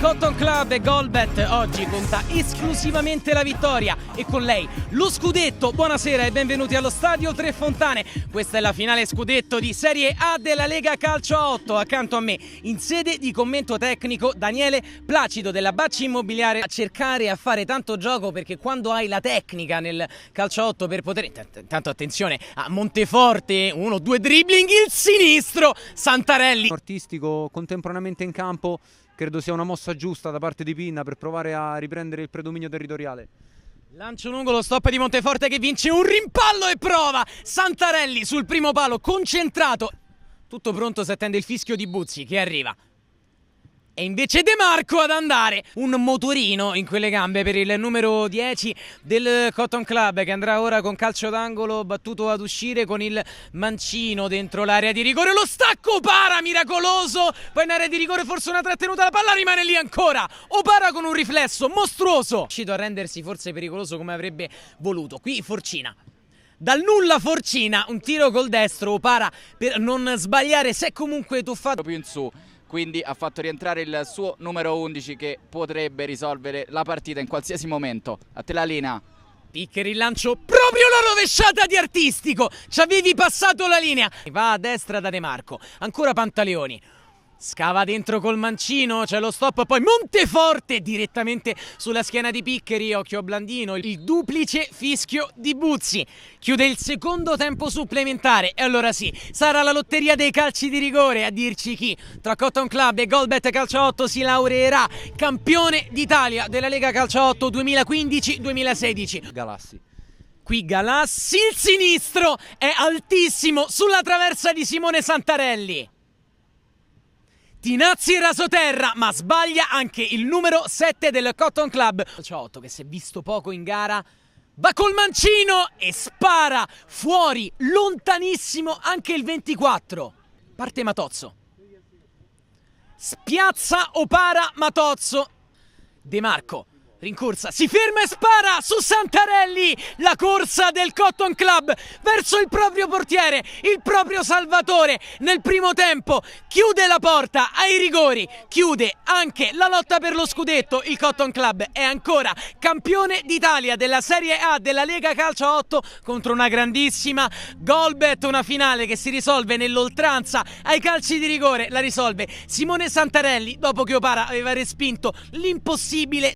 Cotton Club e Goalbet oggi conta esclusivamente la vittoria e con lei lo scudetto. Buonasera e benvenuti allo Stadio Tre Fontane. Questa è la finale scudetto di Serie A della Lega Calcio a 8. Accanto a me, in sede di commento tecnico, Daniele Placido della Bacci Immobiliare. A cercare a fare tanto gioco, perché quando hai la tecnica nel calcio a 8 per poter... Intanto attenzione a Monteforte, 1-2 dribbling, il sinistro, Santarelli. Artistico contemporaneamente in campo, credo sia una mossa giusta da parte di Pinna per provare a riprendere il predominio territoriale. Lancio lungo, lo stop di Monteforte che vince un rimpallo e prova. Santarelli sul primo palo, concentrato. Tutto pronto, si attende il fischio di Buzzi che arriva. E invece De Marco ad andare. Un motorino in quelle gambe per il numero 10 del Cotton Club, che andrà ora con calcio d'angolo battuto ad uscire con il mancino dentro l'area di rigore. Lo stacco Opara, miracoloso. Poi in area di rigore forse una trattenuta, la palla rimane lì ancora. Opara con un riflesso mostruoso, riuscito a rendersi forse pericoloso come avrebbe voluto. Qui Forcina. Dal nulla Forcina, un tiro col destro. Opara per non sbagliare, si è comunque tuffato più in su. Quindi ha fatto rientrare il suo numero 11 che potrebbe risolvere la partita in qualsiasi momento. A te la linea. Picker il lancio, proprio la rovesciata di Artistico. Ci avevi passato la linea. Va a destra da De Marco, ancora Pantaleoni. Scava dentro col mancino, c'è lo stop, poi Monteforte direttamente sulla schiena di Picceri, occhio Blandino, il duplice fischio di Buzzi. Chiude il secondo tempo supplementare e allora sì, sarà la lotteria dei calci di rigore a dirci chi tra Cotton Club e Goalbet Calcio 8 si laureerà campione d'Italia della Lega Calcio 8 2015-2016. Galassi. Qui Galassi, il sinistro è altissimo sulla traversa di Simone Santarelli. Tinazzi rasoterra, ma sbaglia anche il numero 7 del Cotton Club. Calcio 8 che si è visto poco in gara, va col mancino e spara fuori, lontanissimo anche il 24. Parte Matozzo. Spiazza Opara Matozzo. De Marco. Rincorsa, si ferma e spara su Santarelli. La corsa del Cotton Club verso il proprio portiere, il proprio salvatore nel primo tempo. Chiude la porta ai rigori, chiude anche la lotta per lo scudetto. Il Cotton Club è ancora campione d'Italia della Serie A della Lega Calcio 8 contro una grandissima Goalbet. Una finale che si risolve nell'oltranza ai calci di rigore. La risolve Simone Santarelli dopo che Opara aveva respinto l'impossibile